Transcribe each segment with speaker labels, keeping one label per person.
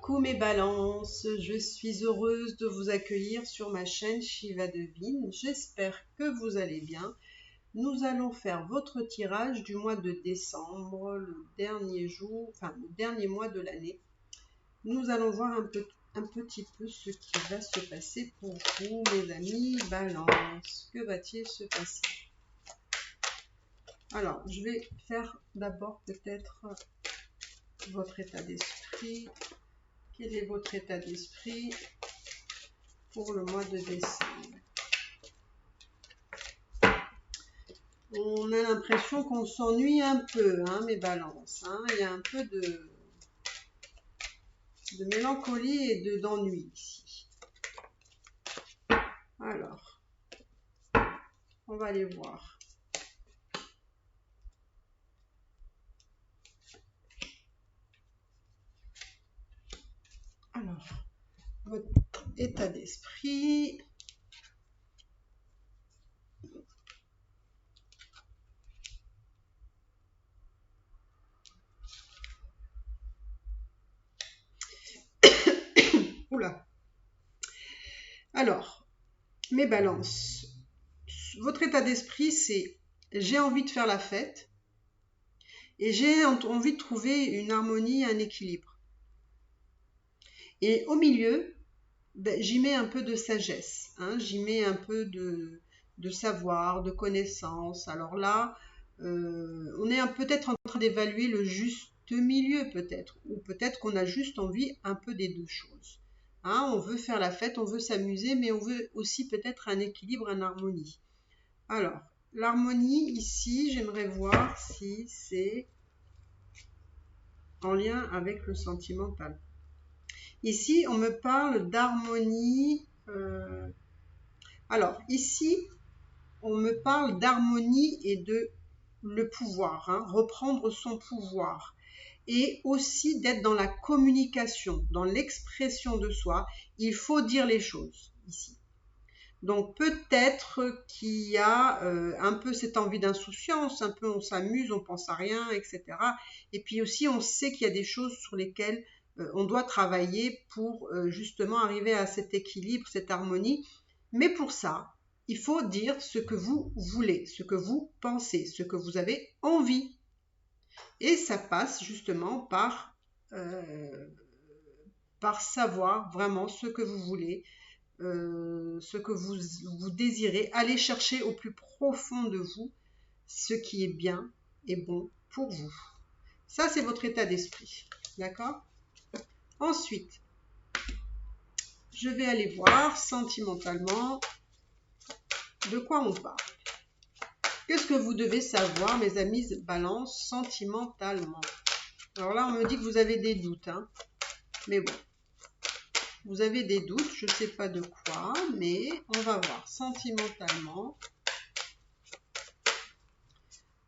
Speaker 1: Coucou mes balances, je suis heureuse de vous accueillir sur ma chaîne Shiva Devine. J'espère que vous allez bien. Nous allons faire votre tirage du mois de décembre, le dernier mois de l'année. Nous allons voir un petit peu ce qui va se passer pour vous, mes amis balance. Que va-t-il se passer? Alors, je vais faire d'abord peut-être votre état d'esprit. Quel est votre état d'esprit pour le mois de décembre? On a l'impression qu'on s'ennuie un peu, hein, mes balances. Hein. Il y a un peu de mélancolie et d'ennui ici. Alors, on va aller voir. Alors, votre état d'esprit. Oula. Alors, mes balances, votre état d'esprit, c'est j'ai envie de faire la fête et j'ai envie de trouver une harmonie, un équilibre. Et au milieu, j'y mets un peu de sagesse, hein, j'y mets un peu de savoir, de connaissance. Alors là, on est peut-être en train d'évaluer le juste milieu peut-être, ou peut-être qu'on a juste envie un peu des deux choses. Hein, on veut faire la fête, on veut s'amuser, mais on veut aussi peut-être un équilibre, une harmonie. Alors, l'harmonie ici, j'aimerais voir si c'est en lien avec le sentimental. Ici, on me parle d'harmonie. Alors, ici, on me parle d'harmonie et de le pouvoir, hein, reprendre son pouvoir. Et aussi d'être dans la communication, dans l'expression de soi. Il faut dire les choses ici. Donc peut-être qu'il y a un peu cette envie d'insouciance, un peu on s'amuse, on pense à rien, etc. Et puis aussi on sait qu'il y a des choses sur lesquelles on doit travailler pour justement arriver à cet équilibre, cette harmonie. Mais pour ça, il faut dire ce que vous voulez, ce que vous pensez, ce que vous avez envie. Et ça passe justement par savoir vraiment ce que vous voulez, ce que vous désirez, allez chercher au plus profond de vous ce qui est bien et bon pour vous. Ça, c'est votre état d'esprit. D'accord? Ensuite, je vais aller voir sentimentalement de quoi on parle. Qu'est-ce que vous devez savoir, mes amis balance, sentimentalement? Alors là, on me dit que vous avez des doutes, hein, mais bon. Vous avez des doutes, je ne sais pas de quoi, mais on va voir sentimentalement.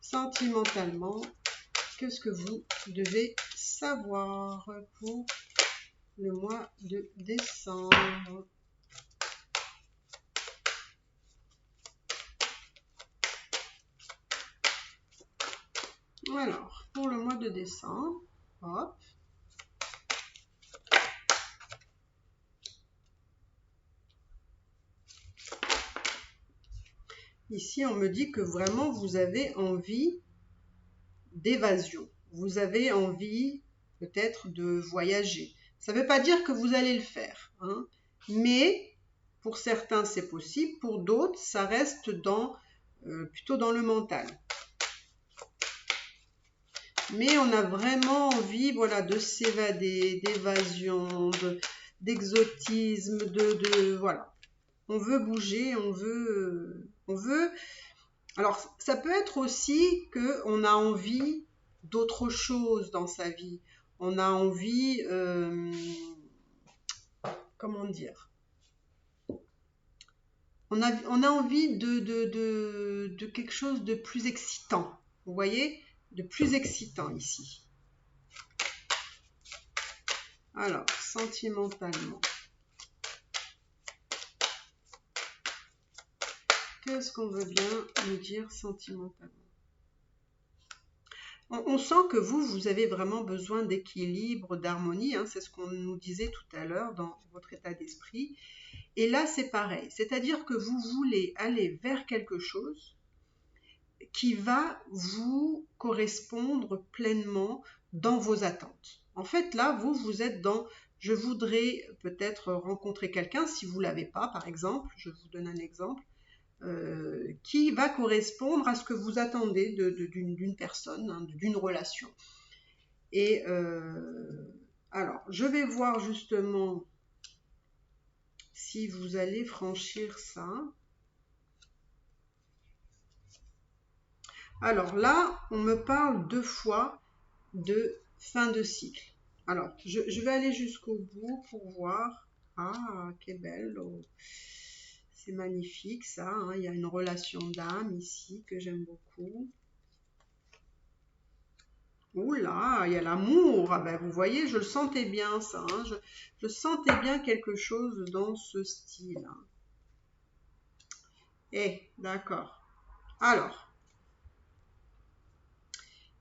Speaker 1: Sentimentalement, qu'est-ce que vous devez savoir pour le mois de décembre? Alors, pour le mois de décembre, hop. Ici, on me dit que vraiment, vous avez envie d'évasion. Vous avez envie peut-être de voyager. Ça ne veut pas dire que vous allez le faire, hein, mais pour certains, c'est possible. Pour d'autres, ça reste plutôt dans le mental. Mais on a vraiment envie, voilà, de s'évader, d'évasion, d'exotisme, voilà. On veut bouger, on veut. Alors, ça peut être aussi qu'on a envie d'autre chose dans sa vie. On a envie, comment dire? On a envie de quelque chose de plus excitant. Vous voyez? De plus excitant ici. Alors, sentimentalement. Qu'est-ce qu'on veut bien nous dire sentimentalement? On sent que vous avez vraiment besoin d'équilibre, d'harmonie, hein, c'est ce qu'on nous disait tout à l'heure dans votre état d'esprit. Et là, c'est pareil, c'est-à-dire que vous voulez aller vers quelque chose qui va vous correspondre pleinement dans vos attentes. En fait, là, vous êtes dans je voudrais peut-être rencontrer quelqu'un, si vous ne l'avez pas, par exemple, je vous donne un exemple, qui va correspondre à ce que vous attendez d'une personne, hein, d'une relation. Et alors, je vais voir justement si vous allez franchir ça. Alors là, on me parle 2 fois de fin de cycle. Alors, je vais aller jusqu'au bout pour voir. Ah, quelle belle! Oh. C'est magnifique ça, hein. Il y a une relation d'âme ici que j'aime beaucoup. Oula, il y a l'amour. Ah ben, vous voyez, je le sentais bien ça, hein. Je sentais bien quelque chose dans ce style, hein. D'accord. Alors,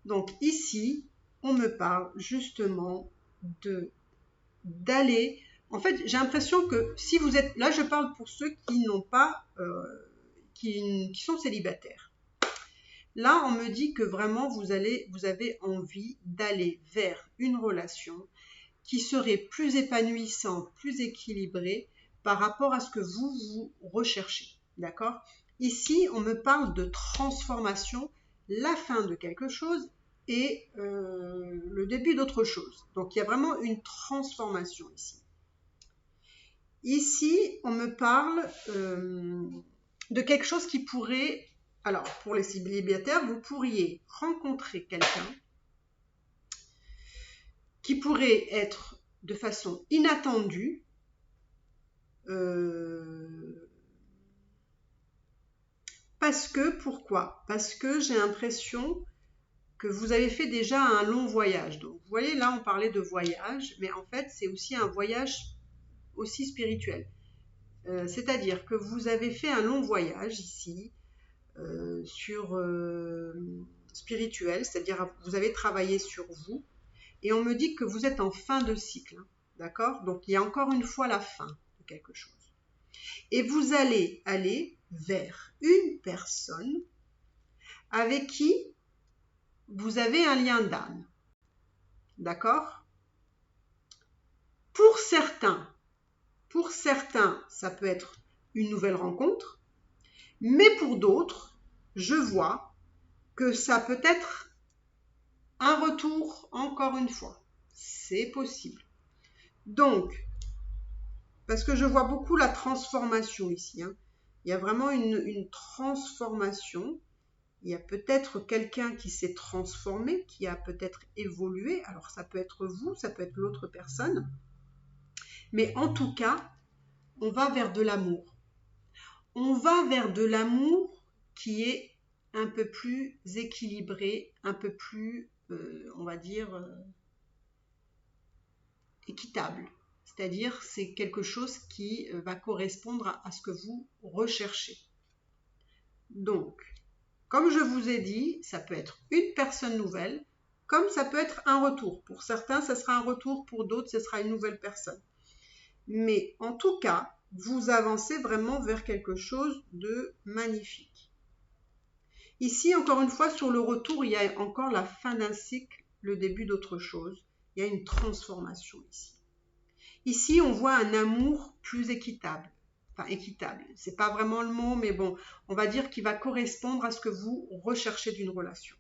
Speaker 1: donc ici, on me parle justement d'aller. En fait, j'ai l'impression que si vous êtes là, je parle pour ceux qui n'ont pas, qui sont célibataires. Là, on me dit que vraiment vous avez envie d'aller vers une relation qui serait plus épanouissante, plus équilibrée par rapport à ce que vous recherchez. D'accord? Ici, on me parle de transformation, la fin de quelque chose et le début d'autre chose. Donc, il y a vraiment une transformation ici. Ici, on me parle de quelque chose qui pourrait... Alors, pour les célibataires, vous pourriez rencontrer quelqu'un qui pourrait être de façon inattendue, pourquoi? Parce que j'ai l'impression que vous avez fait déjà un long voyage. Donc, vous voyez, là, on parlait de voyage, mais en fait, c'est aussi un voyage aussi spirituel. C'est-à-dire que vous avez fait un long voyage ici, spirituel, c'est-à-dire vous avez travaillé sur vous, et on me dit que vous êtes en fin de cycle, hein, d'accord? Donc il y a encore une fois la fin de quelque chose. Et vous allez aller vers une personne avec qui vous avez un lien d'âme, d'accord? Pour certains, ça peut être une nouvelle rencontre, mais pour d'autres, je vois que ça peut être un retour encore une fois. C'est possible. Donc, parce que je vois beaucoup la transformation ici, hein. Il y a vraiment une transformation. Il y a peut-être quelqu'un qui s'est transformé, qui a peut-être évolué. Alors, ça peut être vous, ça peut être l'autre personne. Mais en tout cas, on va vers de l'amour. On va vers de l'amour qui est un peu plus équilibré, un peu plus, on va dire, équitable. C'est-à-dire, c'est quelque chose qui va correspondre à ce que vous recherchez. Donc, comme je vous ai dit, ça peut être une personne nouvelle, comme ça peut être un retour. Pour certains, ce sera un retour, pour d'autres, ce sera une nouvelle personne. Mais en tout cas, vous avancez vraiment vers quelque chose de magnifique. Ici, encore une fois, sur le retour, il y a encore la fin d'un cycle, le début d'autre chose. Il y a une transformation ici. Ici, on voit un amour plus équitable. Enfin, équitable, c'est pas vraiment le mot, mais bon, on va dire qu'il va correspondre à ce que vous recherchez d'une relation.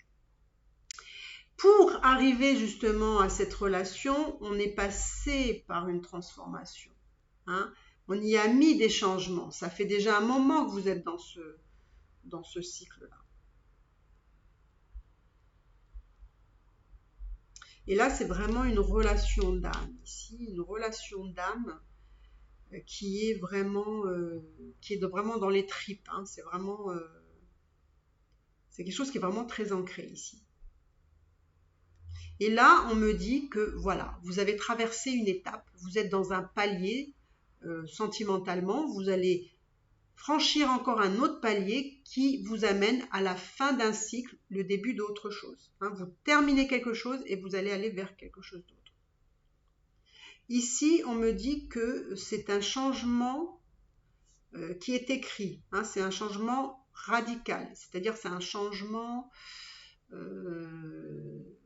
Speaker 1: Pour arriver justement à cette relation, on est passé par une transformation, hein. On y a mis des changements. Ça fait déjà un moment que vous êtes dans ce cycle-là. Et là, c'est vraiment une relation d'âme. Ici, une relation d'âme qui est vraiment dans les tripes, hein. C'est vraiment c'est quelque chose qui est vraiment très ancré ici. Et là, on me dit que voilà, vous avez traversé une étape, vous êtes dans un palier sentimentalement, vous allez franchir encore un autre palier qui vous amène à la fin d'un cycle, le début d'autre chose. Hein, vous terminez quelque chose et vous allez aller vers quelque chose d'autre. Ici, on me dit que c'est un changement qui est écrit. Hein, c'est un changement radical, c'est-à-dire c'est un changement,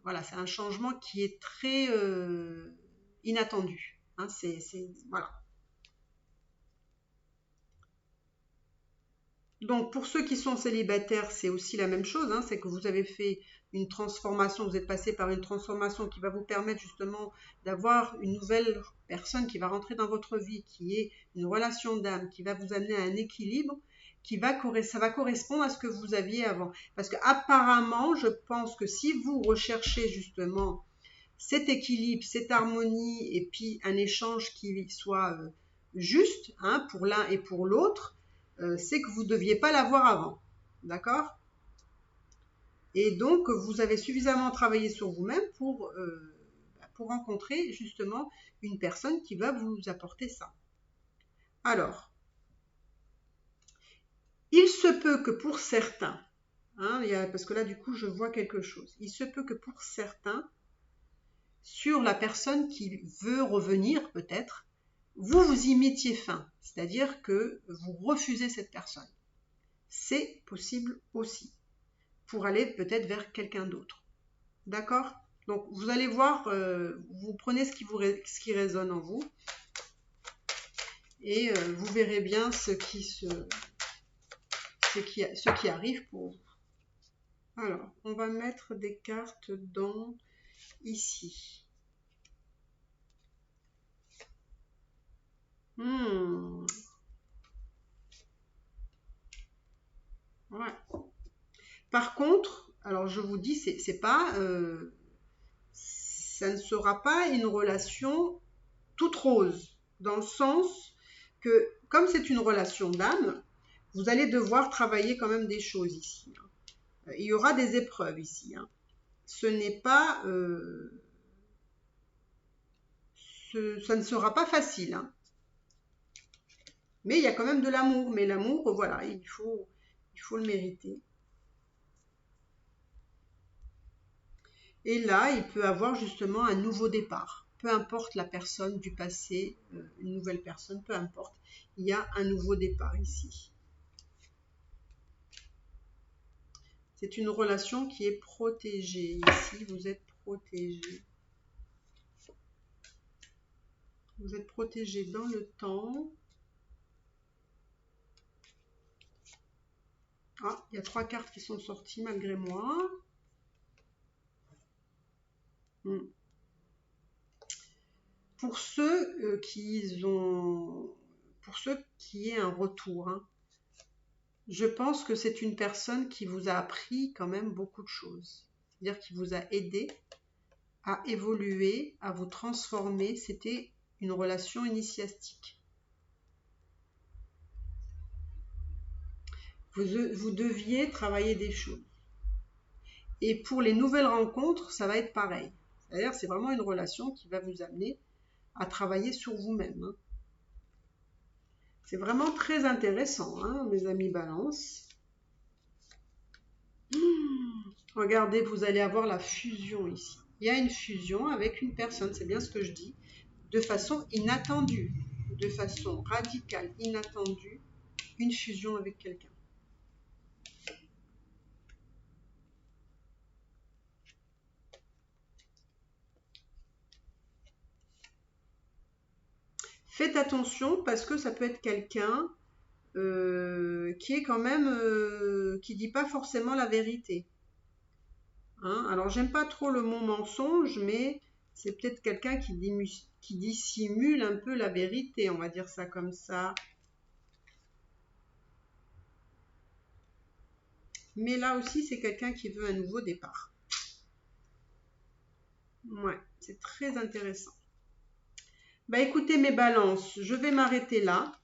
Speaker 1: voilà, c'est un changement qui est très inattendu. Hein, voilà. Donc, pour ceux qui sont célibataires, c'est aussi la même chose, hein, c'est que vous avez fait une transformation, vous êtes passé par une transformation qui va vous permettre justement d'avoir une nouvelle personne qui va rentrer dans votre vie, qui est une relation d'âme, qui va vous amener à un équilibre, ça va correspondre à ce que vous aviez avant. Parce qu'apparemment, je pense que si vous recherchez justement cet équilibre, cette harmonie, et puis un échange qui soit juste, hein, pour l'un et pour l'autre, c'est que vous ne deviez pas l'avoir avant. D'accord? Et donc, vous avez suffisamment travaillé sur vous-même pour rencontrer justement une personne qui va vous apporter ça. Alors, il se peut que pour certains, hein, parce que là, du coup, je vois quelque chose. Il se peut que pour certains, sur la personne qui veut revenir, peut-être, vous y mettiez fin. C'est-à-dire que vous refusez cette personne. C'est possible aussi, pour aller peut-être vers quelqu'un d'autre. D'accord? Donc, vous allez voir, vous prenez ce qui résonne en vous, et vous verrez bien ce qui arrive pour vous. Alors, on va mettre des cartes dans ici. Ouais. Par contre, alors je vous dis, c'est pas, ça ne sera pas une relation toute rose, dans le sens que, comme c'est une relation d'âme, vous allez devoir travailler quand même des choses ici. Hein. Il y aura des épreuves ici. Hein. Ce n'est pas, ça ne sera pas facile. Hein. Mais il y a quand même de l'amour. Mais l'amour, voilà, il faut le mériter. Et là, il peut avoir justement un nouveau départ. Peu importe la personne du passé, une nouvelle personne, peu importe. Il y a un nouveau départ ici. C'est une relation qui est protégée. Ici, vous êtes protégé. Vous êtes protégé dans le temps. Ah, il y a 3 cartes qui sont sorties malgré moi. Pour ceux pour ceux qui aient un retour, hein, je pense que c'est une personne qui vous a appris quand même beaucoup de choses. C'est-à-dire qui vous a aidé à évoluer, à vous transformer. C'était une relation initiatique. Vous deviez travailler des choses. Et pour les nouvelles rencontres, ça va être pareil. C'est-à-dire c'est vraiment une relation qui va vous amener à travailler sur vous-même. Hein. C'est vraiment très intéressant, hein, mes amis Balance. Regardez, vous allez avoir la fusion ici. Il y a une fusion avec une personne, c'est bien ce que je dis, de façon inattendue, de façon radicale, inattendue, une fusion avec quelqu'un. Faites attention parce que ça peut être quelqu'un qui est quand même, qui dit pas forcément la vérité. Hein? Alors j'aime pas trop le mot mensonge, mais c'est peut-être quelqu'un qui dissimule un peu la vérité, on va dire ça comme ça. Mais là aussi, c'est quelqu'un qui veut un nouveau départ. Ouais, c'est très intéressant. Bah écoutez mes balances, je vais m'arrêter là.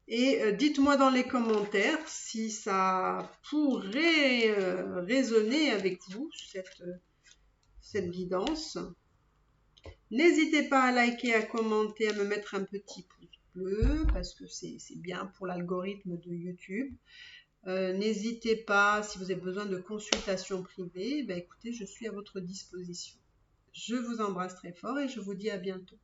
Speaker 1: Et dites-moi dans les commentaires si ça pourrait résonner avec vous, cette guidance. N'hésitez pas à liker, à commenter, à me mettre un petit pouce bleu parce que c'est bien pour l'algorithme de YouTube. N'hésitez pas, si vous avez besoin de consultations privées, écoutez, je suis à votre disposition. Je vous embrasse très fort et je vous dis à bientôt.